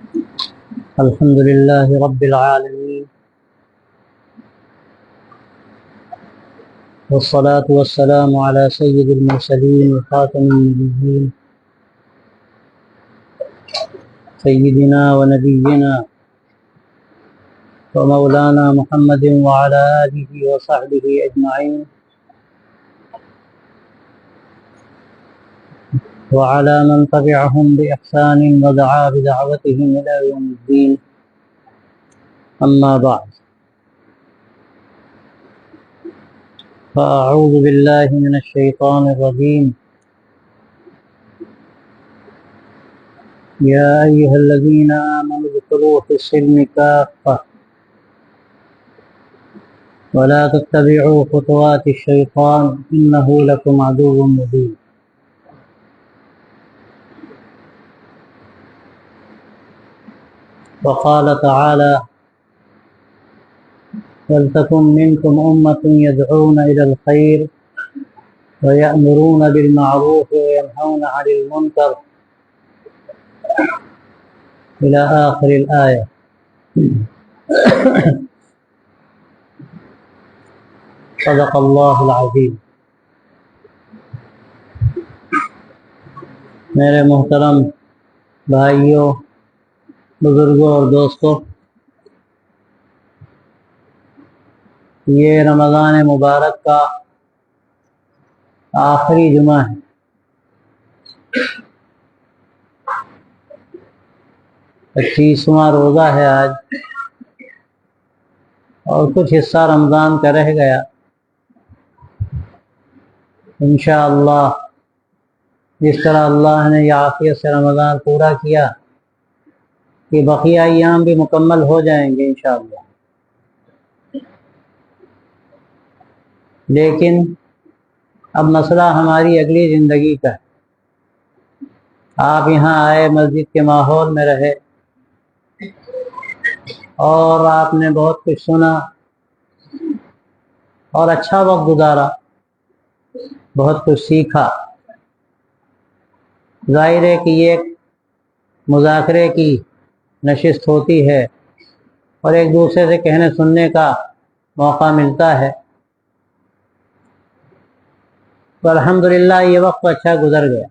الحمد لله رب العالمين، والصلاة والسلام على سيد المرسلين وخاتم النبيين سيدنا ونبينا ومولانا محمد وعلى آله وصحبه أجمعين وعلى من تبعهم بإحسان ودعا بدعوتهم إلى يوم الدين. أما بعد، فأعوذ بالله من الشيطان الرجيم. يا أيها الذين آمنوا ادخلوا في السلم كافة ولا تتبعوا خطوات الشيطان إنه لكم عدو مبين. وقال تعالى: ولتكن منكم أمة يدعون إلى الخير ويأمرون بالمعروف وينهون عن المنكر إلى آخر الآية. صدق اللہ العظیم. میرے محترم بھائیوں، بزرگوں اور دوستوں، یہ رمضان مبارک کا آخری جمعہ ہے. 25واں روزہ ہے آج، اور کچھ حصہ رمضان کا رہ گیا. انشاءاللہ جس طرح اللہ نے یہ عافیت سے رمضان پورا کیا کہ بقیہ ایام بھی مکمل ہو جائیں گے انشاءاللہ. لیکن اب مسئلہ ہماری اگلی زندگی کا ہے. آپ یہاں آئے، مسجد کے ماحول میں رہے، اور آپ نے بہت کچھ سنا اور اچھا وقت گزارا، بہت کچھ سیکھا. ظاہر ہے کہ یہ ایک مذاکرے کی نشست ہوتی ہے اور ایک دوسرے سے کہنے سننے کا موقع ملتا ہے. تو الحمدللہ یہ وقت اچھا گزر گیا.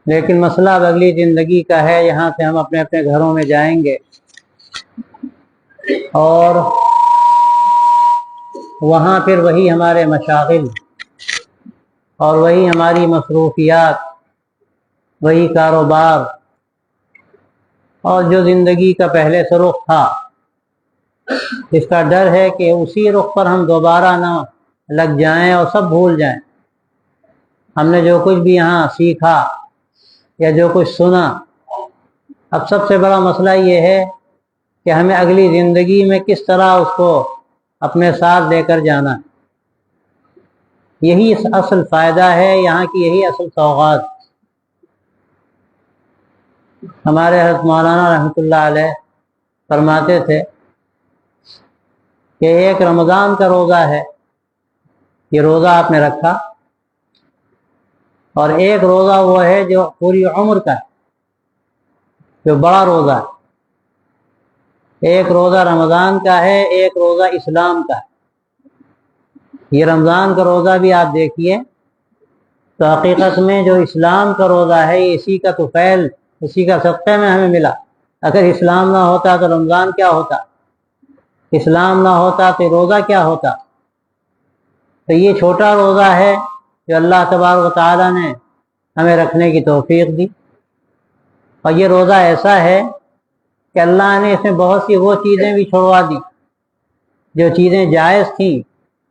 لیکن مسئلہ اب اگلی زندگی کا ہے. یہاں سے ہم اپنے اپنے گھروں میں جائیں گے اور وہاں پھر وہی ہمارے مشاغل اور وہی ہماری مصروفیات، وہی کاروبار، اور جو زندگی کا پہلے سے رخ تھا، اس کا ڈر ہے کہ اسی رخ پر ہم دوبارہ نہ لگ جائیں اور سب بھول جائیں. ہم نے جو کچھ بھی یہاں سیکھا یا جو کچھ سنا، اب سب سے بڑا مسئلہ یہ ہے کہ ہمیں اگلی زندگی میں کس طرح اس کو اپنے ساتھ لے کر جانا ہے. یہی اصل فائدہ ہے یہاں کی، یہی اصل سوغات. ہمارے حضرت مولانا رحمۃ اللہ علیہ فرماتے تھے کہ ایک رمضان کا روزہ ہے، یہ روزہ آپ نے رکھا، اور ایک روزہ وہ ہے جو پوری عمر کا ہے، جو بڑا روزہ ہے. ایک روزہ رمضان کا ہے، ایک روزہ اسلام کا ہے. یہ رمضان کا روزہ بھی آپ دیکھیے تو حقیقت میں جو اسلام کا روزہ ہے، اسی کا طفیل، اسی کا صدقے میں ہمیں ملا. اگر اسلام نہ ہوتا تو رمضان کیا ہوتا؟ اسلام نہ ہوتا تو روزہ کیا ہوتا؟ تو یہ چھوٹا روزہ ہے جو اللہ تبارک و تعالیٰ نے ہمیں رکھنے کی توفیق دی. اور یہ روزہ ایسا ہے کہ اللہ نے اس میں بہت سی وہ چیزیں بھی چھوڑوا دی جو چیزیں جائز تھیں.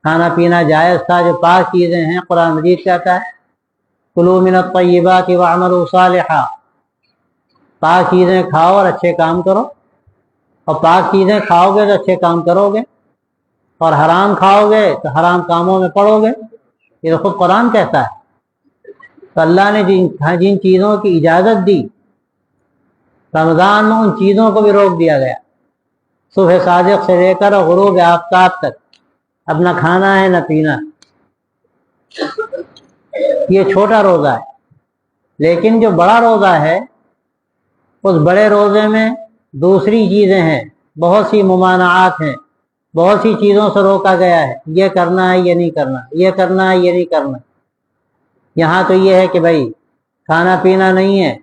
کھانا پینا جائز تھا، جو پاک چیزیں ہیں. قرآن مجید کہتا ہے: کلوا من الطیبات واعملوا صالحا. پاک چیزیں کھاؤ اور اچھے کام کرو. اور پاک چیزیں کھاؤ گے تو اچھے کام کرو گے، اور حرام کھاؤ گے تو حرام کاموں میں پڑو گے. یہ خود قرآن کہتا ہے. تو اللہ نے جن چیزوں کی اجازت دی، رمضان میں ان چیزوں کو بھی روک دیا گیا. صبح صادق سے لے کر غروب آفتاب تک اب نہ کھانا ہے نہ پینا. یہ چھوٹا روزہ ہے. لیکن جو بڑا روزہ ہے اس بڑے روزے میں دوسری چیزیں ہیں، بہت سی ممانعات ہیں، بہت سی چیزوں سے روکا گیا ہے، یہ کرنا ہے یہ نہیں کرنا، یہ کرنا ہے یہ نہیں کرنا۔ یہاں تو یہ ہے کہ بھائی کھانا پینا نہیں ہے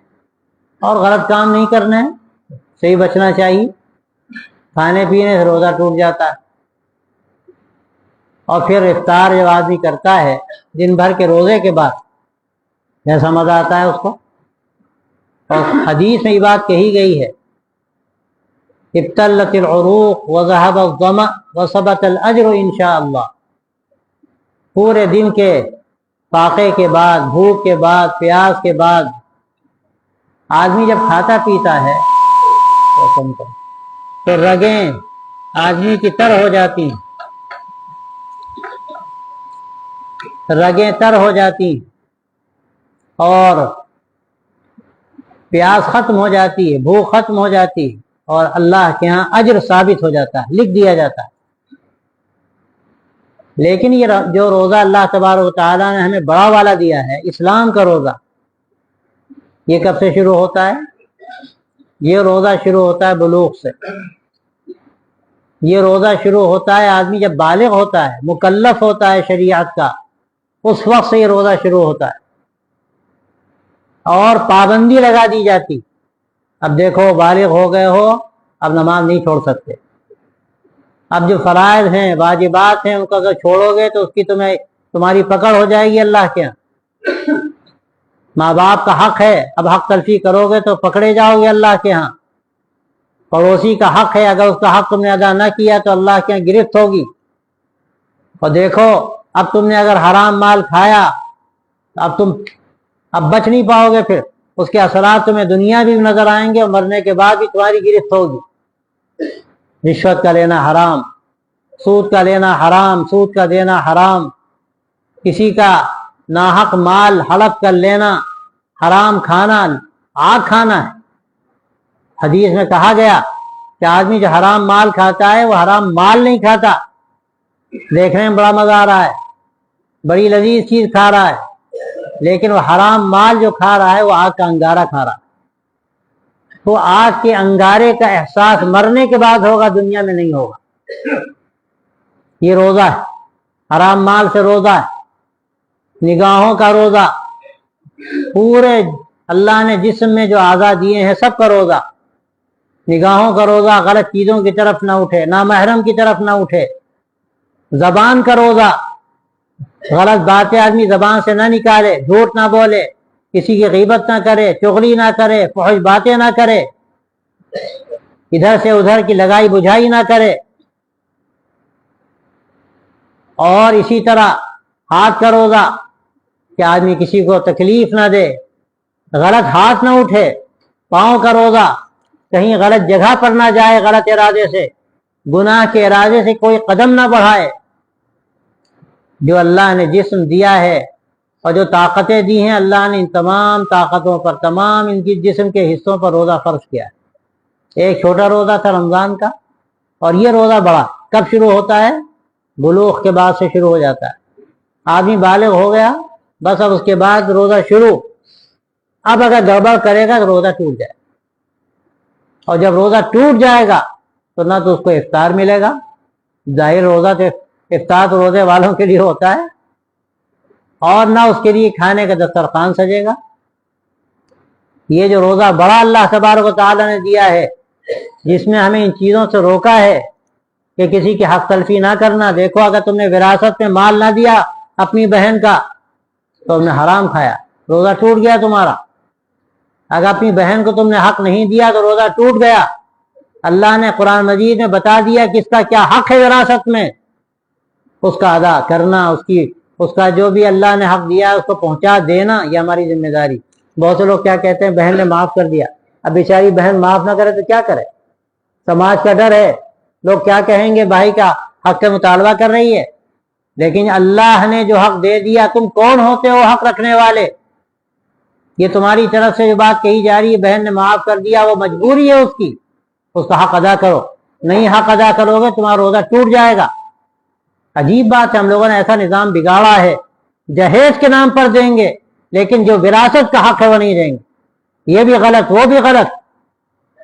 اور غلط کام نہیں کرنا ہے، صحیح بچنا چاہیے۔ کھانے پینے سے روزہ ٹوٹ جاتا ہے، اور پھر افطار جب آدمی کرتا ہے دن بھر کے روزے کے بعد جیسا مزہ آتا ہے اس کو۔ اور حدیث میں یہ بات کہی گئی ہے، ابتلت العروق وذهب الظمأ وثبت الاجر انشاءاللہ۔ پورے دن کے فاقے کے بعد، بھوک کے بعد، پیاس کے بعد آدمی جب کھاتا پیتا ہے تو رگیں آدمی کی تر ہو جاتی ہیں، رگیں تر ہو جاتی ہیں اور پیاس ختم ہو جاتی ہے، بھوک ختم ہو جاتی ہے، اور اللہ کے ہاں اجر ثابت ہو جاتا ہے، لکھ دیا جاتا ہے۔ لیکن یہ جو روزہ اللہ تبارک و تعالیٰ نے ہمیں بڑا والا دیا ہے، اسلام کا روزہ، یہ کب سے شروع ہوتا ہے؟ یہ روزہ شروع ہوتا ہے بلوغ سے۔ یہ روزہ شروع ہوتا ہے آدمی جب بالغ ہوتا ہے، مکلف ہوتا ہے شریعت کا، اس وقت سے یہ روزہ شروع ہوتا ہے، اور پابندی لگا دی جاتی۔ اب دیکھو بالغ ہو گئے ہو، اب نماز نہیں چھوڑ سکتے، اب جو فرائض ہیں واجبات ہیں ان کو اگر چھوڑو گے تو اس کی تمہاری پکڑ ہو جائے گی اللہ کے ہاں۔ ماں باپ کا حق ہے، اب حق تلفی کرو گے تو پکڑے جاؤ گے اللہ کے ہاں۔ پڑوسی کا حق ہے، اگر اس کا حق تم نے ادا نہ کیا تو اللہ کے یہاں گرفت ہوگی۔ اور دیکھو اب تم نے اگر حرام مال کھایا اب بچ نہیں پاؤ گے، پھر اس کے اثرات تمہیں دنیا بھی نظر آئیں گے اور مرنے کے بعد بھی تمہاری گرفت ہوگی۔ رشوت کا لینا حرام، سود کا لینا حرام، سود کا دینا حرام، کسی کا ناحق مال ہڑپ کر لینا حرام، کھانا آگ کھانا ہے۔ حدیث میں کہا گیا کہ آدمی جو حرام مال کھاتا ہے وہ حرام مال نہیں کھاتا، دیکھنے میں بڑا مزہ آ رہا ہے، بڑی لذیذ چیز کھا رہا ہے، لیکن وہ حرام مال جو کھا رہا ہے وہ آگ کا انگارہ کھا رہا ہے۔ تو آگ کے انگارے کا احساس مرنے کے بعد ہوگا، دنیا میں نہیں ہوگا۔ یہ روزہ ہے، حرام مال سے روزہ ہے، نگاہوں کا روزہ، پورے اللہ نے جسم میں جو اعضاء دیے ہیں سب کا روزہ، نگاہوں کا روزہ، غلط چیزوں کی طرف نہ اٹھے، نامحرم کی طرف نہ اٹھے۔ زبان کا روزہ، غلط باتیں آدمی زبان سے نہ نکالے، جھوٹ نہ بولے، کسی کی غیبت نہ کرے، چغلی نہ کرے، فحش باتیں نہ کرے، ادھر سے ادھر کی لگائی بجھائی نہ کرے۔ اور اسی طرح ہاتھ کا روزہ کہ آدمی کسی کو تکلیف نہ دے، غلط ہاتھ نہ اٹھے۔ پاؤں کا روزہ، کہیں غلط جگہ پر نہ جائے، غلط ارادے سے، گناہ کے ارادے سے کوئی قدم نہ بڑھائے۔ جو اللہ نے جسم دیا ہے اور جو طاقتیں دی ہیں اللہ نے ان تمام طاقتوں پر، تمام ان کی جسم کے حصوں پر روزہ فرض کیا ہے۔ ایک چھوٹا روزہ تھا رمضان کا، اور یہ روزہ بڑا کب شروع ہوتا ہے؟ بلوغ کے بعد سے شروع ہو جاتا ہے۔ آدمی بالغ ہو گیا بس، اب اس کے بعد روزہ شروع۔ اب اگر گڑبڑ کرے گا تو روزہ ٹوٹ جائے، اور جب روزہ ٹوٹ جائے گا تو نہ تو اس کو افطار ملے گا، ظاہر روزہ تو افطار تو روزے والوں کے لیے ہوتا ہے، اور نہ اس کے لیے کھانے کا دسترخوان سجے گا۔ یہ جو روزہ بڑا اللہ تبارک و تعالیٰ نے دیا ہے، جس میں ہمیں ان چیزوں سے روکا ہے کہ کسی کی حق تلفی نہ کرنا۔ دیکھو اگر تم نے وراثت میں مال نہ دیا اپنی بہن کا تو تم نے حرام کھایا، روزہ ٹوٹ گیا تمہارا۔ اگر اپنی بہن کو تم نے حق نہیں دیا تو روزہ ٹوٹ گیا۔ اللہ نے قرآن مجید میں بتا دیا کہ اس کا کیا حق ہے وراثت میں، اس کا ادا کرنا، اس کا جو بھی اللہ نے حق دیا اس کو پہنچا دینا، یہ ہماری ذمہ داری۔ بہت سے لوگ کیا کہتے ہیں، بہن نے معاف کر دیا، اب بیچاری بہن معاف نہ کرے تو کیا کرے؟ سماج کا ڈر ہے، لوگ کیا کہیں گے، بھائی کا حق کا مطالبہ کر رہی ہے۔ لیکن اللہ نے جو حق دے دیا، تم کون ہوتے ہو حق رکھنے والے؟ یہ تمہاری طرف سے جو بات کہی جا رہی ہے بہن نے معاف کر دیا، وہ مجبوری ہے اس کی، اس کا حق ادا کرو۔ نہیں حق ادا کرو گے تمہارا روزہ ٹوٹ جائے گا۔ عجیب بات ہے، ہم لوگوں نے ایسا نظام بگاڑا ہے، جہیز کے نام پر دیں گے لیکن جو وراثت کا حق ہے وہ نہیں دیں گے۔ یہ بھی غلط، وہ بھی غلط۔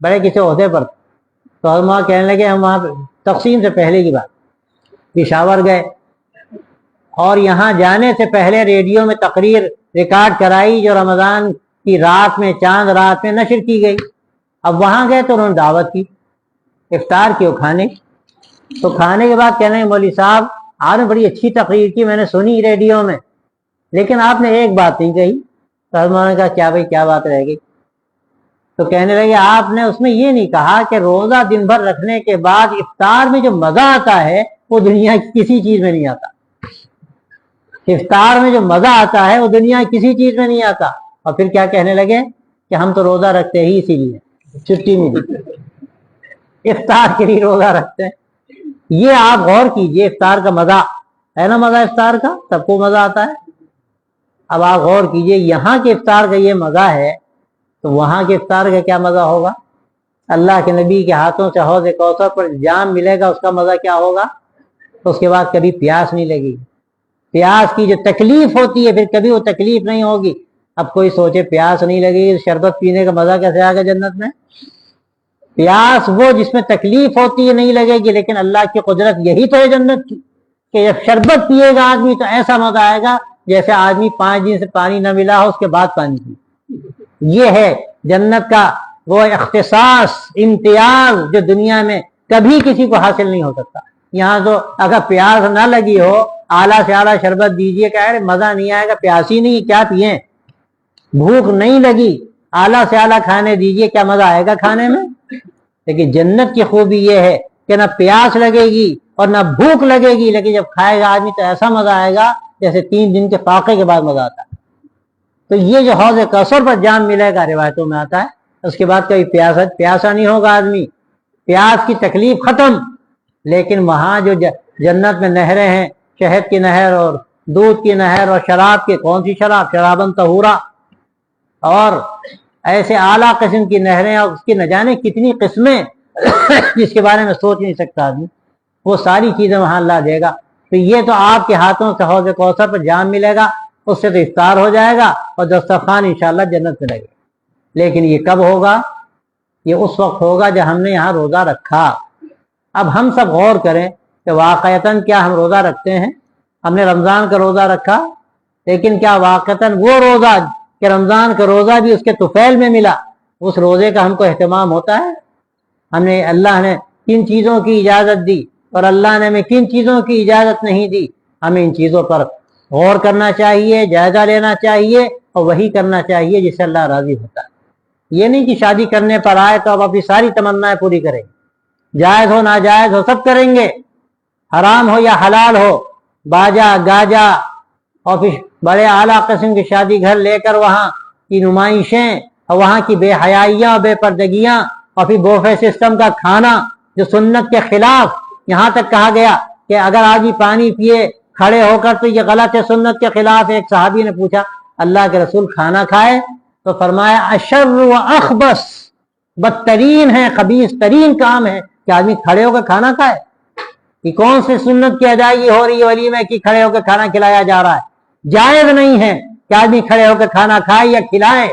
بڑے کسی عہدے پر، تو ہم وہاں کہنے لگے، ہم وہاں تقسیم سے پہلے کی بات پشاور گئے، اور یہاں جانے سے پہلے ریڈیو میں تقریر ریکارڈ کرائی جو رمضان کی رات میں، چاند رات میں نشر کی گئی۔ اب وہاں گئے تو انہوں نے دعوت کی افطار کی، کھانے، تو کھانے کے بعد کہنے مولوی صاحب آپ نے بڑی اچھی تقریر کی، میں نے سنی ریڈیو میں، لیکن آپ نے ایک بات نہیں کہی۔ تو حضرت مولانا نے کہا کیا بھائی کیا بات رہ گئی؟ تو کہنے لگے آپ نے اس میں یہ نہیں کہا کہ روزہ دن بھر رکھنے کے بعد افطار میں جو مزہ آتا ہے وہ دنیا کی کسی چیز میں نہیں آتا۔ افطار میں جو مزہ آتا ہے وہ دنیا کی کسی چیز میں نہیں آتا۔ اور پھر کیا کہنے لگے کہ ہم تو روزہ رکھتے ہی اسی لیے چھٹی میں افطار کے لیے روزہ رکھتے ہیں۔ یہ آپ غور کیجئے، افطار کا مزہ ہے نا، مزہ افطار کا سب کو مزہ آتا ہے۔ اب آپ غور کیجئے، یہاں کے افطار کا یہ مزہ ہے تو وہاں کے افطار کا کیا مزہ ہوگا؟ اللہ کے نبی کے ہاتھوں سے حوض کوثر پر جام ملے گا، اس کا مزہ کیا ہوگا؟ اس کے بعد کبھی پیاس نہیں لگے گی۔ پیاس کی جو تکلیف ہوتی ہے پھر کبھی وہ تکلیف نہیں ہوگی۔ اب کوئی سوچے پیاس نہیں لگے گی، شربت پینے کا مزہ کیسے آگا جنت میں؟ پیاس وہ جس میں تکلیف ہوتی ہے نہیں لگے گی، لیکن اللہ کی قدرت یہی تو ہے جنت کی کہ جب شربت پیے گا آدمی تو ایسا مزہ آئے گا جیسے آدمی 5 دن سے پانی نہ ملا ہو اس کے بعد پانی پی۔ یہ ہے جنت کا وہ اختصاص، امتیاز جو دنیا میں کبھی کسی کو حاصل نہیں ہو سکتا۔ یہاں تو اگر پیاس نہ لگی ہو، اعلیٰ سے اعلیٰ شربت دیجیے کہ مزہ نہیں آئے گا، پیاس ہی نہیں کیا پئیں۔ بھوک نہیں لگی، اعلیٰ سے اعلیٰ کھانے دیجیے، کیا مزہ آئے گا کھانے میں؟ لیکن جنت کی خوبی یہ ہے کہ نہ پیاس لگے گی اور نہ بھوک لگے گی، لیکن جب کھائے گا آدمی تو ایسا مزہ آئے گا جیسے 3 دن کے فاقے کے بعد مزہ آتا ہے۔ تو یہ جو حوض کوثر پر جام ملے گا روایتوں میں آتا ہے، اس کے بعد کبھی پیاسا نہیں ہوگا آدمی، پیاس کی تکلیف ختم۔ لیکن وہاں جو جنت میں نہریں ہیں، شہد کی نہر اور دودھ کی نہر اور شراب کی، کون سی شراب؟ شرابن طہورا، اور ایسے اعلیٰ قسم کی نہریں، اور اس کی نہ جانے کتنی قسمیں جس کے بارے میں سوچ نہیں سکتا آدمی، وہ ساری چیزیں وہاں اللہ دے گا۔ تو یہ تو آپ کے ہاتھوں سے حوض کوثر پر جام ملے گا، اس سے تو افطار ہو جائے گا اور دسترخوان انشاءاللہ جنت میں لگے گا۔ لیکن یہ کب ہوگا؟ یہ اس وقت ہوگا جب ہم نے یہاں روزہ رکھا۔ اب ہم سب غور کریں کہ واقعتاً کیا ہم روزہ رکھتے ہیں؟ ہم نے رمضان کا روزہ رکھا، لیکن کیا واقعتاً وہ روزہ کہ رمضان کا روزہ بھی اس کے طفیل میں ملا، اس روزے کا ہم کو اہتمام ہوتا ہے؟ اللہ نے کن چیزوں کی اجازت دی اور اللہ نے ہمیں کن چیزوں کی اجازت نہیں دی، ہمیں ان چیزوں پر غور کرنا چاہیے، جائزہ لینا چاہیے اور وہی کرنا چاہیے جس سے اللہ راضی ہوتا ہے۔ یہ نہیں کہ شادی کرنے پر آئے تو اب اپنی ساری تمنائیں پوری کریں گے، جائز ہو ناجائز ہو سب کریں گے، حرام ہو یا حلال ہو، باجا گاجا اور پھر بڑے اعلیٰ قسم کی شادی گھر لے کر وہاں کی نمائشیں اور وہاں کی بے حیائیاں اور بے پردگیاں اور پھر بوفے سسٹم کا کھانا جو سنت کے خلاف۔ یہاں تک کہا گیا کہ اگر آدمی پانی پیے کھڑے ہو کر تو یہ غلط ہے، سنت کے خلاف۔ ایک صحابی نے پوچھا اللہ کے رسول کھانا کھائے تو فرمایا اشر و اخبث، بدترین ہے، خبیث ترین کام ہے کہ آدمی کھڑے ہو کر کھانا کھائے۔ کہ کون سی سنت کی ادائیگی ہو رہی ہے ولیمے کی؟ کھڑے ہو کر کھانا کھلایا جا رہا ہے۔ جائز نہیں ہے کہ آدمی کھڑے ہو کر کھانا کھائے یا کھلائے۔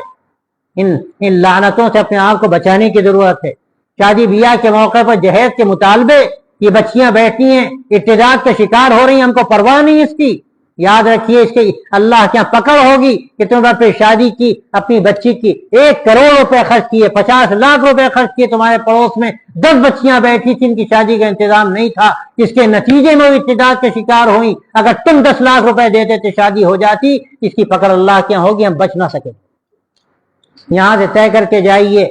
ان لعنتوں سے اپنے آپ کو بچانے کی ضرورت ہے۔ شادی بیاہ کے موقع پر جہیز کے مطالبے، یہ بچیاں بیٹھی ہیں ارتداد کا شکار ہو رہی ہیں، ہم کو پرواہ نہیں اس کی۔ یاد رکھیے اس کے اللہ کیا پکڑ ہوگی کہ تم نے شادی کی اپنی بچی کی، 1 کروڑ روپے خرچ کیے، 50 لاکھ روپے خرچ کیے، تمہارے پڑوس میں 10 بچیاں بیٹھی تھیں، ان کی شادی کا انتظام نہیں تھا، جس کے نتیجے میں وہ ارتداد کے شکار ہوئی۔ اگر تم 10 لاکھ روپے دیتے تو شادی ہو جاتی۔ اس کی پکڑ اللہ کیا ہوگی، ہم بچ نہ سکے۔ یہاں سے طے کر کے جائیے،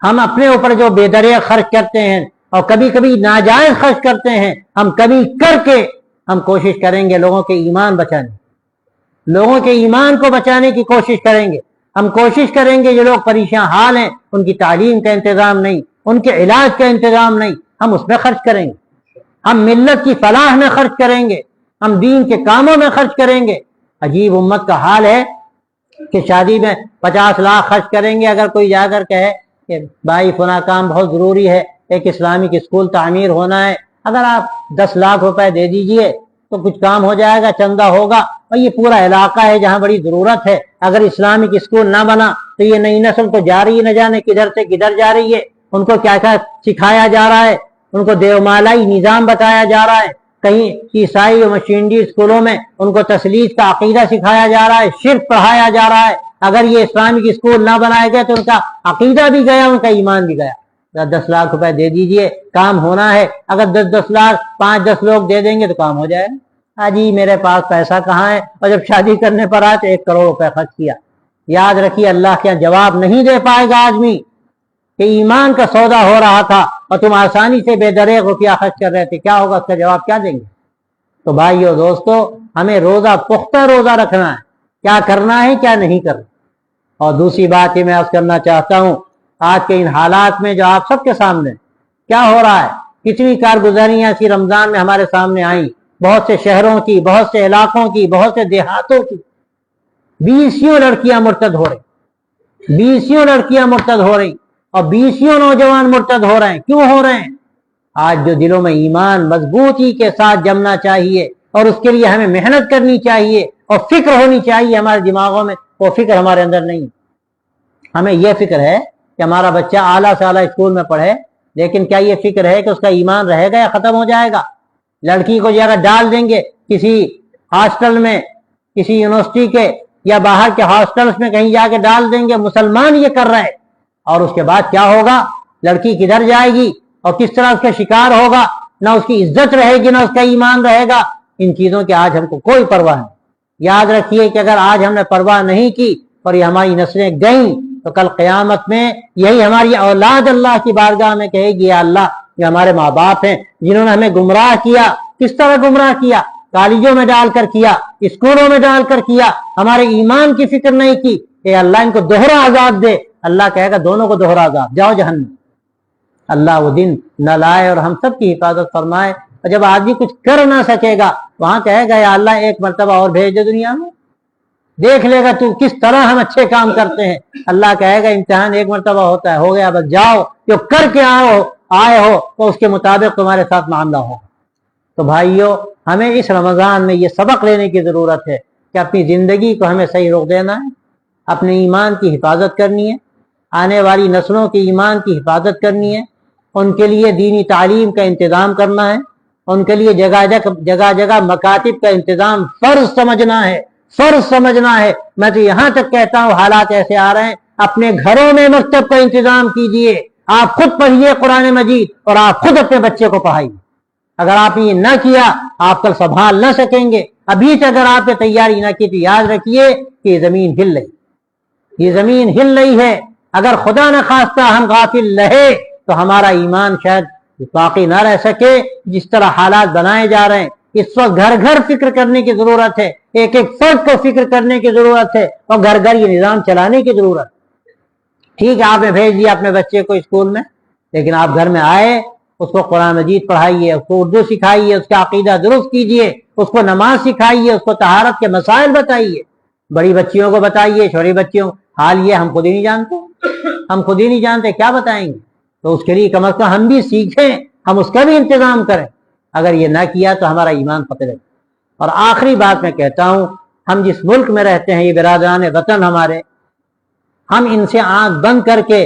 ہم اپنے اوپر جو بے دریا خرچ کرتے ہیں اور کبھی کبھی ناجائز خرچ کرتے ہیں، ہم کبھی کر کے ہم کوشش کریں گے لوگوں کے ایمان بچانے، لوگوں کے ایمان کو بچانے کی کوشش کریں گے۔ ہم کوشش کریں گے جو لوگ پریشان حال ہیں، ان کی تعلیم کا انتظام نہیں، ان کے علاج کا انتظام نہیں، ہم اس میں خرچ کریں گے۔ ہم ملت کی فلاح میں خرچ کریں گے، ہم دین کے کاموں میں خرچ کریں گے۔ عجیب امت کا حال ہے کہ شادی میں 50 لاکھ خرچ کریں گے، اگر کوئی جا کر کہے کہ بھائی فلاں کام بہت ضروری ہے، ایک اسلامک اسکول تعمیر ہونا ہے، اگر آپ 10 لاکھ روپے دے دیجئے تو کچھ کام ہو جائے گا، چندہ ہوگا۔ اور یہ پورا علاقہ ہے جہاں بڑی ضرورت ہے، اگر اسلامک اسکول نہ بنا تو یہ نئی نسل تو جا رہی ہے، نہ جانے کدھر سے کدھر جا رہی ہے۔ ان کو کیا کیا سکھایا جا رہا ہے، ان کو دیومالائی نظام بتایا جا رہا ہے، کہیں عیسائی و مشینری اسکولوں میں ان کو تثلیث کا عقیدہ سکھایا جا رہا ہے، شرک پڑھایا جا رہا ہے۔ اگر یہ اسلامک اسکول نہ بنائے گئے تو ان کا عقیدہ بھی گیا، ان کا ایمان بھی گیا۔ 10 لاکھ روپے دے دیجئے، کام ہونا ہے۔ اگر 10 لاکھ 5-10 لوگ دے دیں گے تو کام ہو جائے گا۔ ہاں جی میرے پاس پیسہ کہاں ہے، اور جب شادی کرنے پر آئے تو 1 کروڑ روپے خرچ کیا۔ یاد رکھیے اللہ کے جواب نہیں دے پائے گا آدمی کہ ایمان کا سودا ہو رہا تھا اور تم آسانی سے بے دریغ روپیہ خرچ کر رہے تھے، کیا ہوگا، اس کا جواب کیا دیں گے؟ تو بھائیو دوستو، ہمیں روزہ پختہ روزہ رکھنا ہے، کیا کرنا ہے کیا نہیں کرنا۔ اور دوسری بات یہ میں عرض کرنا چاہتا ہوں، آج کے ان حالات میں جو آپ سب کے سامنے کیا ہو رہا ہے، کتنی کارگزاریاں اسی رمضان میں ہمارے سامنے آئیں، بہت سے شہروں کی، بہت سے علاقوں کی، بہت سے دیہاتوں کی۔ 20 لڑکیاں مرتد ہو رہی، 20 لڑکیاں مرتد ہو رہی، اور 20 نوجوان مرتد ہو رہے ہیں۔ کیوں ہو رہے ہیں؟ آج جو دلوں میں ایمان مضبوطی کے ساتھ جمنا چاہیے، اور اس کے لیے ہمیں محنت کرنی چاہیے اور فکر ہونی چاہیے ہمارے دماغوں میں، وہ فکر ہمارے اندر نہیں۔ ہمیں یہ فکر ہے کہ ہمارا بچہ اعلیٰ سے اعلیٰ اسکول میں پڑھے، لیکن کیا یہ فکر ہے کہ اس کا ایمان رہے گا یا ختم ہو جائے گا؟ لڑکی کو اگر ڈال دیں گے کسی ہاسٹل میں، کسی یونیورسٹی کے یا باہر کے ہاسٹلس میں کہیں جا کے ڈال دیں گے، مسلمان یہ کر رہے، اور اس کے بعد کیا ہوگا؟ لڑکی کدھر جائے گی اور کس طرح اس کا شکار ہوگا؟ نہ اس کی عزت رہے گی، نہ اس کا ایمان رہے گا۔ ان چیزوں کی آج ہم کو کوئی پرواہ نہیں۔ یاد رکھیے کہ اگر آج ہم نے پرواہ نہیں کی اور یہ ہماری نسلیں گئیں تو کل قیامت میں یہی ہماری اولاد اللہ کی بارگاہ میں کہے گی، یا اللہ یہ ہمارے ماں باپ ہیں جنہوں نے ہمیں گمراہ کیا۔ کس طرح گمراہ کیا؟ کالجوں میں ڈال کر کیا، اسکولوں میں ڈال کر کیا، ہمارے ایمان کی فکر نہیں کی۔ کہ اللہ ان کو دوہرا عذاب دے۔ اللہ کہے گا دونوں کو دوہرا عذاب، جاؤ جہنم۔ اللہ وہ دن نہ لائے اور ہم سب کی حفاظت فرمائے۔ اور جب آدمی کچھ کر نہ سکے گا وہاں کہے گا یا اللہ 1 مرتبہ اور بھیج دے دنیا میں، دیکھ لے گا تو کس طرح ہم اچھے کام کرتے ہیں۔ اللہ کہے گا امتحان 1 مرتبہ ہوتا ہے، ہو گیا، بس جاؤ، جو کر کے آئے ہو تو اس کے مطابق تمہارے ساتھ معاملہ ہو۔ تو بھائیو، ہمیں اس رمضان میں یہ سبق لینے کی ضرورت ہے کہ اپنی زندگی کو ہمیں صحیح رخ دینا ہے، اپنے ایمان کی حفاظت کرنی ہے، آنے والی نسلوں کے ایمان کی حفاظت کرنی ہے، ان کے لیے دینی تعلیم کا انتظام کرنا ہے، ان کے لیے جگہ جگہ مکاتب کا انتظام فرض سمجھنا ہے، فرض سمجھنا ہے۔ میں تو یہاں تک کہتا ہوں حالات ایسے آ رہے ہیں، اپنے گھروں میں مکتب کا انتظام کیجئے، آپ خود پڑھیے قرآن مجید اور آپ خود اپنے بچے کو پڑھائیے۔ اگر آپ نے یہ نہ کیا آپ کل سنبھال نہ سکیں گے۔ ابھی سے اگر آپ نے تیاری نہ کی تو یاد رکھیے کہ یہ زمین ہل رہی، یہ زمین ہل رہی ہے۔ اگر خدا نہ خواستہ ہم غافل رہے تو ہمارا ایمان شاید باقی نہ رہ سکے۔ جس طرح حالات بنائے جا رہے ہیں اس وقت گھر گھر فکر کرنے کی ضرورت ہے، ایک ایک فرد کو فکر کرنے کی ضرورت ہے، اور گھر گھر یہ نظام چلانے کی ضرورت ہے۔ ٹھیک ہے، آپ نے بھیج دیا اپنے بچے کو اسکول میں، لیکن آپ گھر میں آئے اس کو قرآن مجید پڑھائیے، اس کو اردو سکھائیے، اس کا عقیدہ درست کیجئے، اس کو نماز سکھائیے، اس کو طہارت کے مسائل بتائیے، بڑی بچیوں کو بتائیے، چھوٹی بچیوں۔ حال یہ ہم خود ہی نہیں جانتے، ہم خود ہی نہیں جانتے، کیا بتائیں گے؟ تو اس کے لیے کم از کم ہم بھی سیکھیں، ہم اس کا بھی انتظام کریں۔ اگر یہ نہ کیا تو ہمارا ایمان خطرے۔ اور آخری بات میں کہتا ہوں، ہم جس ملک میں رہتے ہیں، یہ برادران وطن ہمارے، ہم ان سے آنکھ بند کر کے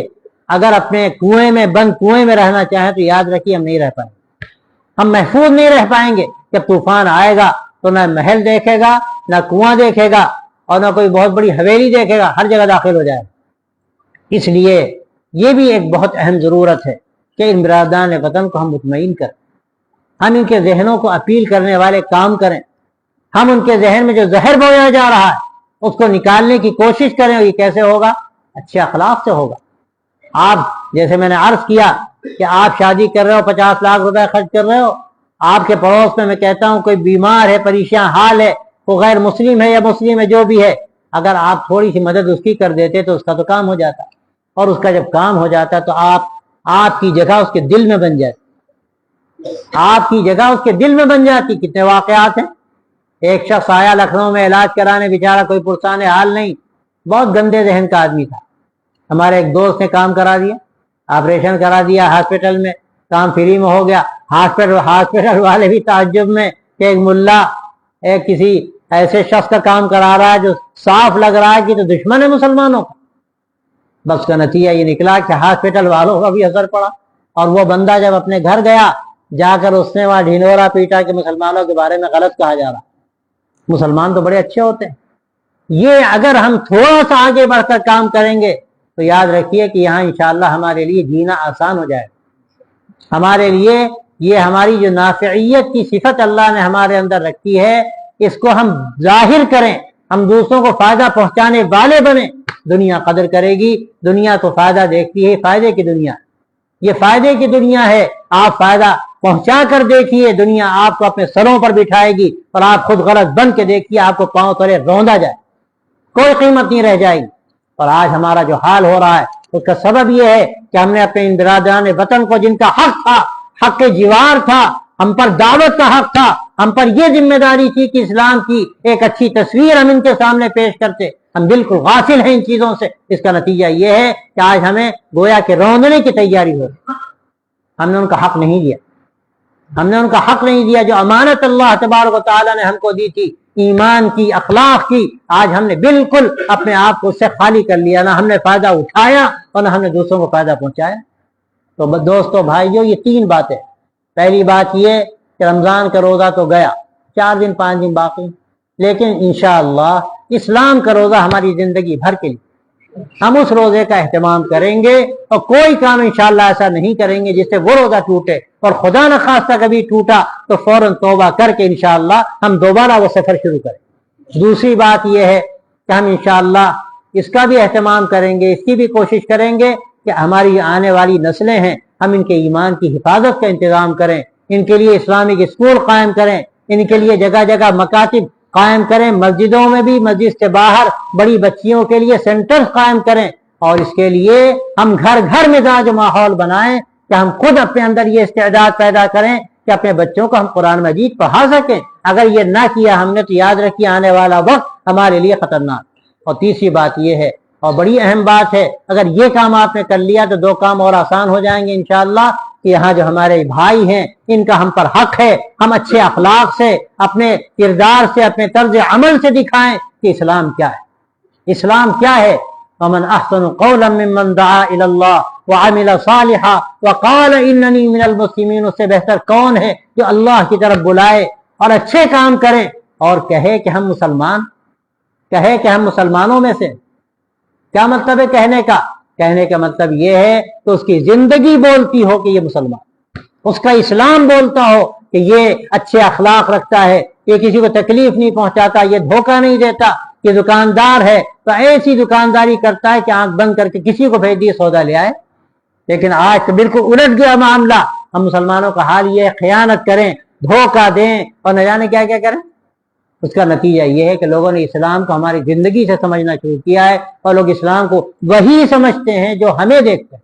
اگر اپنے کنویں میں رہنا چاہیں تو یاد رکھیے ہم نہیں رہ پائیں گے، ہم محفوظ نہیں رہ پائیں گے۔ جب طوفان آئے گا تو نہ محل دیکھے گا، نہ کنواں دیکھے گا، اور نہ کوئی بہت بڑی حویلی دیکھے گا، ہر جگہ داخل ہو جائے گا۔ اس لیے یہ بھی ایک بہت اہم ضرورت ہے کہ ان برادران وطن کو ہم مطمئن کریں، ہم ان کے ذہنوں کو اپیل کرنے والے کام کریں، ہم ان کے ذہن میں جو زہر بویا جا رہا ہے اس کو نکالنے کی کوشش کریں۔ اور یہ کیسے ہوگا؟ اچھے اخلاق سے ہوگا۔ آپ جیسے میں نے عرض کیا کہ آپ شادی کر رہے ہو، 50 لاکھ روپے خرچ کر رہے ہو، آپ کے پڑوس میں کہتا ہوں کوئی بیمار ہے، پریشان حال ہے، وہ غیر مسلم ہے یا مسلم ہے، جو بھی ہے، اگر آپ تھوڑی سی مدد اس کی کر دیتے تو اس کا تو کام ہو جاتا، اور اس کا جب کام ہو جاتا تو آپ کی جگہ اس کے دل میں بن جاتی، آپ کی جگہ اس کے دل میں بن جاتی۔ کتنے واقعات ہیں۔ ایک شخص آیا لکھنؤ میں علاج کرانے، بیچارہ کوئی پرسان حال نہیں، بہت گندے ذہن کا آدمی تھا۔ ہمارے ایک دوست نے کام کرا دیا، آپریشن کرا دیا ہاسپٹل میں، کام فری میں ہو گیا۔ ہاسپٹل والے بھی تعجب میں کہ ایک ملا ایک کسی ایسے شخص کا کام کرا رہا ہے جو صاف لگ رہا ہے کہ تو دشمن ہے مسلمانوں کا۔ بس کا نتیجہ یہ نکلا کہ ہاسپٹل والوں کا بھی اثر پڑا، اور وہ بندہ جب اپنے گھر گیا جا کر اس نے وہاں ڈھنڈورا پیٹا کہ مسلمانوں کے بارے میں غلط کہا جا رہا، مسلمان تو بڑے اچھے ہوتے ہیں۔ یہ اگر ہم تھوڑا سا آگے بڑھ کر کام کریں گے تو یاد رکھیے کہ یہاں انشاءاللہ ہمارے لیے جینا آسان ہو جائے گا۔ ہمارے لیے یہ ہماری جو نافعیت کی صفت اللہ نے ہمارے اندر رکھی ہے، اس کو ہم ظاہر کریں، ہم دوسروں کو فائدہ پہنچانے والے بنیں، دنیا قدر کرے گی۔ دنیا تو فائدہ دیکھتی ہے، فائدے کی دنیا، یہ فائدے کی دنیا ہے۔ آپ فائدہ پہنچا کر دیکھیے، دنیا آپ کو اپنے سروں پر بٹھائے گی، اور آپ خود غلط بن کے دیکھیے، آپ کو پاؤں تلے روندا جائے، کوئی قیمت نہیں رہ جائے گی۔ اور آج ہمارا جو حال ہو رہا ہے اس کا سبب یہ ہے کہ ہم نے اپنے ان برادران وطن کو، جن کا حق تھا، حق جوار تھا، ہم پر دعوت کا حق تھا، ہم پر یہ ذمہ داری تھی کہ اسلام کی ایک اچھی تصویر ہم ان کے سامنے پیش کرتے، ہم بالکل غافل ہیں ان چیزوں سے۔ اس کا نتیجہ یہ ہے کہ آج ہمیں گویا کہ روندنے کی تیاری ہو رہی، ہم نے ان کا حق نہیں دیا، ہم نے ان کا حق نہیں دیا جو امانت اللہ تبارک و تعالیٰ نے ہم کو دی تھی، ایمان کی، اخلاق کی، آج ہم نے بالکل اپنے آپ کو اس سے خالی کر لیا، نہ ہم نے فائدہ اٹھایا اور نہ ہم نے دوسروں کو فائدہ پہنچایا۔ تو دوستو بھائیو، یہ تین باتیں، پہلی بات یہ کہ رمضان کا روزہ تو گیا، 4 دن 5 دن باقی، لیکن انشاءاللہ اسلام کا روزہ ہماری زندگی بھر کے لیے، ہم اس روزے کا اہتمام کریں گے، اور کوئی کام انشاءاللہ ایسا نہیں کریں گے جس سے وہ روزہ ٹوٹے، اور خدا نخواستہ کبھی ٹوٹا تو فوراً توبہ کر کے انشاءاللہ ہم دوبارہ وہ سفر شروع کریں۔ دوسری بات یہ ہے کہ ہم انشاءاللہ اس کا بھی اہتمام کریں گے، اس کی بھی کوشش کریں گے کہ ہماری آنے والی نسلیں ہیں، ہم ان کے ایمان کی حفاظت کا انتظام کریں، ان کے لیے اسلامک اسکول قائم کریں، ان کے لیے جگہ جگہ مکاتب قائم کریں، مسجدوں میں بھی، مسجد سے باہر بڑی بچیوں کے لیے سینٹر قائم کریں، اور اس کے لیے ہم گھر گھر مزاج ماحول بنائیں کہ ہم خود اپنے اندر یہ استعداد پیدا کریں کہ اپنے بچوں کو ہم قرآن مجید پڑھا سکیں۔ اگر یہ نہ کیا ہم نے تو یاد رکھیے آنے والا وقت ہمارے لیے خطرناک۔ اور تیسری بات یہ ہے، اور بڑی اہم بات ہے، اگر یہ کام آپ نے کر لیا تو 2 کام اور آسان ہو جائیں گے انشاءاللہ، کہ یہاں جو ہمارے بھائی ہیں ان کا ہم پر حق ہے، ہم اچھے اخلاق سے، اپنے کردار سے، اپنے طرز عمل سے دکھائیں کہ اسلام کیا ہے، اسلام کیا ہے۔ وَمَنْ أَحْسَنُ قَوْلًا مِّمَّنْ دَعَا إِلَى اللَّهِ وَعَمِلَ صَالِحًا وَقَالَ إِنَّنِي مِنَ الْمُسْلِمِينَ، اس سے بہتر کون ہے جو اللہ کی طرف بلائے اور اچھے کام کرے اور کہے کہ ہم مسلمان، کہے کہ ہم مسلمانوں میں سے۔ کیا مطلب ہے کہنے کا؟ کہنے کا مطلب یہ ہے کہ اس کی زندگی بولتی ہو کہ یہ مسلمان، اس کا اسلام بولتا ہو کہ یہ اچھے اخلاق رکھتا ہے، یہ کسی کو تکلیف نہیں پہنچاتا، یہ دھوکہ نہیں دیتا، یہ دکاندار ہے تو ایسی دکانداری کرتا ہے کہ آنکھ بند کر کے کسی کو بھیج دیے سودا لے آئے۔ لیکن آج تو بالکل الٹ گیا معاملہ، ہم مسلمانوں کا حال یہ ہے، خیانت کریں، دھوکہ دیں اور نہ جانے کیا کیا کریں۔ اس کا نتیجہ یہ ہے کہ لوگوں نے اسلام کو ہماری زندگی سے سمجھنا شروع کیا ہے، اور لوگ اسلام کو وہی سمجھتے ہیں جو ہمیں دیکھتے ہیں،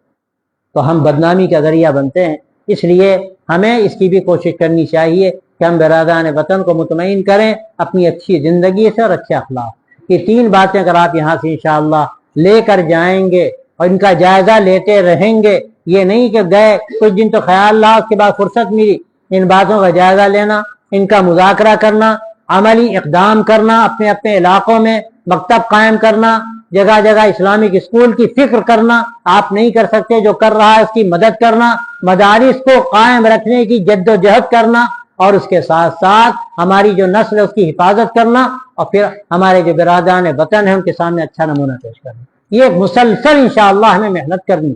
تو ہم بدنامی کا ذریعہ بنتے ہیں۔ اس لیے ہمیں اس کی بھی کوشش کرنی چاہیے کہ ہم برادران وطن کو مطمئن کریں اپنی اچھی زندگی سے اور اچھے اخلاق۔ یہ 3 باتیں اگر آپ یہاں سے انشاءاللہ لے کر جائیں گے اور ان کا جائزہ لیتے رہیں گے، یہ نہیں کہ گئے کچھ دن تو خیال رہا اس کے بعد فرصت ملی، ان باتوں کا جائزہ لینا، ان کا مذاکرہ کرنا، عملی اقدام کرنا، اپنے اپنے علاقوں میں مکتب قائم کرنا، جگہ جگہ اسلامک اسکول کی فکر کرنا۔ آپ نہیں کر سکتے، جو کر رہا ہے اس کی مدد کرنا، مدارس کو قائم رکھنے کی جد و جہد کرنا، اور اس کے ساتھ ساتھ ہماری جو نسل ہے اس کی حفاظت کرنا، اور پھر ہمارے جو برادران وطن ہیں ان کے سامنے اچھا نمونہ پیش کرنا۔ یہ مسلسل انشاءاللہ ہمیں محنت کرنی،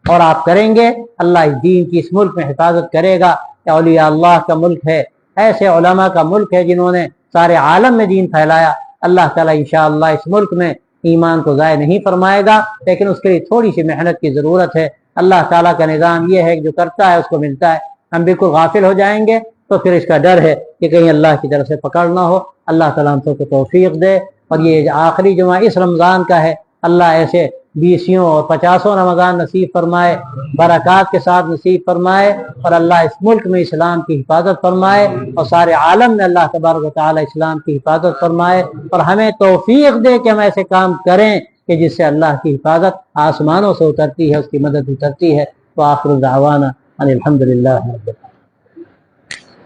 اور آپ کریں گے اللہ اس دین کی اس ملک میں حفاظت کرے گا۔ کہ اولیاء اللہ کا ملک ہے، ایسے علماء کا ملک ہے جنہوں نے سارے عالم میں دین پھیلایا۔ اللہ تعالیٰ انشاءاللہ اس ملک میں ایمان کو ضائع نہیں فرمائے گا، لیکن اس کے لیے تھوڑی سی محنت کی ضرورت ہے۔ اللہ تعالیٰ کا نظام یہ ہے کہ جو کرتا ہے اس کو ملتا ہے، ہم بالکل غافل ہو جائیں گے تو پھر اس کا ڈر ہے کہ کہیں اللہ کی طرف سے پکڑ نہ ہو۔ اللہ تعالیٰ ہم سب کو توفیق دے، اور یہ آخری جمعہ اس رمضان کا ہے، اللہ ایسے 20 اور 50 رمضان نصیب فرمائے، برکات کے ساتھ نصیب فرمائے، اور اللہ اس ملک میں اسلام کی حفاظت فرمائے، اور سارے عالم میں اللہ تبارک و تعالی اسلام کی حفاظت فرمائے، اور ہمیں توفیق دے کہ ہم ایسے کام کریں کہ جس سے اللہ کی حفاظت آسمانوں سے اترتی ہے، اس کی مدد اترتی ہے۔ وآخر دعوانا ان الحمد للہ رب العالمین۔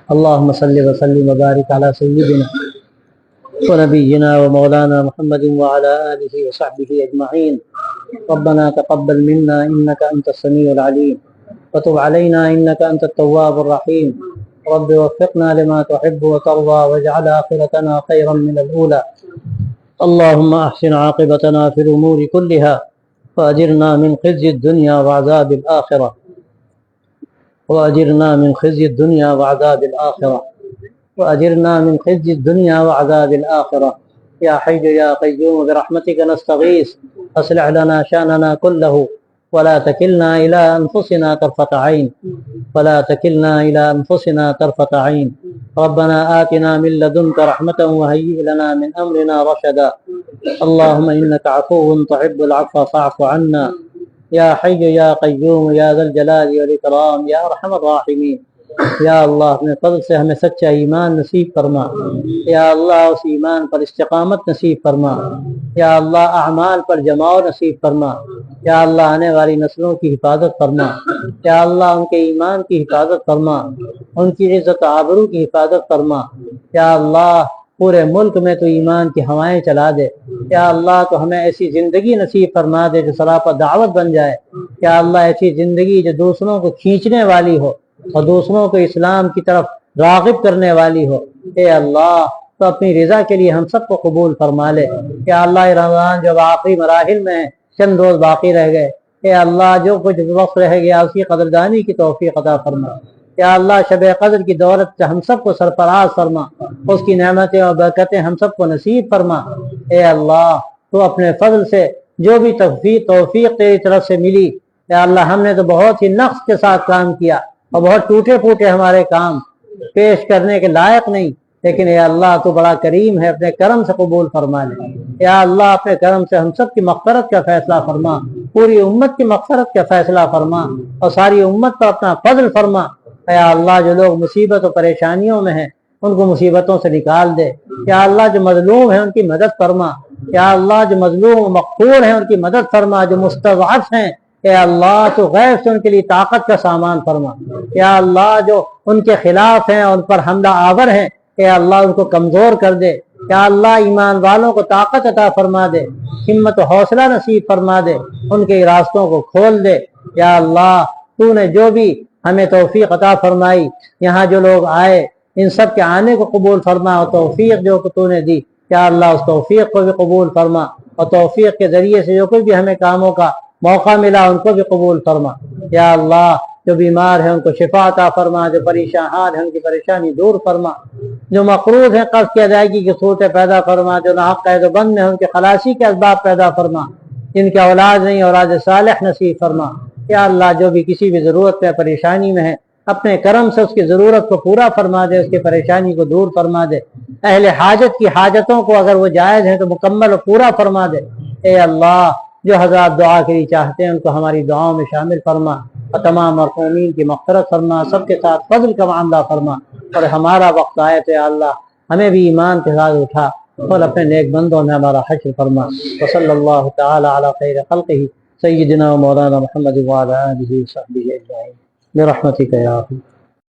اللهم صل وسلم وبارك على سيدنا ونبينا ومولانا محمد وعلى آله وصحبه أجمعين ربنا تقبل منا إنك أنت السميع العليم وتب علينا إنك أنت التواب الرحيم رب وفقنا لما تحب وترضى واجعل آخرتنا خيرا من الأولى اللهم أحسن عاقبتنا في الأمور كلها وأجرنا من خزي الدنيا وعذاب الآخرة وأجرنا من خزي الدنيا وعذاب الآخرة وأجرنا من خزي الدنيا وعذاب الآخرة يا حي يا قيوم برحمتك نستغيث أصلح لنا شأننا كله ولا تكلنا إلى أنفسنا طرفة عين ولا تكلنا إلى أنفسنا طرفة عين ربنا آتنا من لدنك رحمة وهيئ لنا من أمرنا رشدا اللهم إنك عفو تحب العفو فاعف عنا یا حی یا قیوم یا ذا الجلال والاکرام یا ارحم الراحمین یا اللہ اپنے فضل سے ہمیں سچا ایمان نصیب فرما یا اللہ اس ایمان پر استقامت نصیب فرما یا اللہ اعمال پر جماع نصیب فرما یا اللہ آنے والی نسلوں کی حفاظت فرما یا اللہ ان کے ایمان کی حفاظت فرما ان کی عزت و آبرو کی حفاظت فرما یا اللہ پورے ملک میں تو ایمان کی ہوائیں چلا دے یا اللہ تو ہمیں ایسی زندگی نصیب فرما دے جو سراپا دعوت بن جائے یا اللہ ایسی زندگی جو دوسروں کو کھینچنے والی ہو اور دوسروں کو اسلام کی طرف راغب کرنے والی ہو اے اللہ تو اپنی رضا کے لیے ہم سب کو قبول فرما لے یا اللہ رمضان جب آخری مراحل میں ہے چند روز باقی رہ گئے اے اللہ جو کچھ وقت رہ گیا اس کی قدردانی کی توفیق عطا فرما یا اللہ شب قدر کی دولت سے ہم سب کو سرفراز فرما اس کی نعمتیں اور برکتیں ہم سب کو نصیب فرما اے اللہ تو اپنے فضل سے جو بھی توفیق تیری طرف سے ملی یا اللہ ہم نے تو بہت ہی نقص کے ساتھ کام کیا اور بہت ٹوٹے پھوٹے ہمارے کام پیش کرنے کے لائق نہیں لیکن اے اللہ تو بڑا کریم ہے اپنے کرم سے قبول فرما لے یا اللہ اپنے کرم سے ہم سب کی مغفرت کا فیصلہ فرما پوری امت کی مغفرت کا فیصلہ فرما اور ساری امت پر اپنا فضل فرما یا اللہ جو لوگ مصیبت و پریشانیوں میں ہیں ان کو مصیبتوں سے نکال دے یا اللہ جو مظلوم ہیں ان کی مدد فرما یا اللہ جو مظلوم و مقہور ہیں ان کی مدد فرما جو مستضعف ہیں اے اللہ تو غیب سے ان کے لیے طاقت کا سامان فرما یا اللہ جو ان کے خلاف ہیں اور ان پر حملہ آور ہیں اے اللہ ان کو کمزور کر دے یا اللہ ایمان والوں کو طاقت عطا فرما دے ہمت و حوصلہ نصیب فرما دے ان کے راستوں کو کھول دے یا اللہ تو نے جو بھی ہمیں توفیق عطا فرمائی یہاں جو لوگ آئے ان سب کے آنے کو قبول فرما اور توفیق جو تو نے دی یا اللہ اس توفیق کو بھی قبول فرما اور توفیق کے ذریعے سے جو کچھ بھی ہمیں کاموں کا موقع ملا ان کو بھی قبول فرما یا اللہ جو بیمار ہیں ان کو شفا عطا فرما جو پریشان ہیں ان کی پریشانی دور فرما جو مقروض ہیں قرض کی ادائیگی کی صورتیں پیدا فرما جو ناحق قید و بند ہیں ان کے خلاصی کے اسباب پیدا فرما جن کے اولاد نہیں اولاد صالح نصیب فرما یا اللہ جو بھی کسی بھی ضرورت میں پریشانی میں ہے اپنے کرم سے اس کی ضرورت کو پورا فرما دے اس کی پریشانی کو دور فرما دے اہل حاجت کی حاجتوں کو اگر وہ جائز ہیں تو مکمل و پورا فرما دے اے اللہ جو حضرات دعا کے لیے چاہتے ہیں ان کو ہماری دعاؤں میں شامل فرما اور تمام مرحومین کی مغفرت فرما سب کے ساتھ فضل کا معاملہ فرما اور ہمارا وقت آئے تو اللہ ہمیں بھی ایمان کے ساتھ اٹھا اور اپنے نیک بندوں میں ہمارا حشر فرما وصلی اللہ تعالی علی خیر خلقہ سیدنا و مولانا محمد وعلی آلہ وصحبہ اجمعین برحمتک یا رب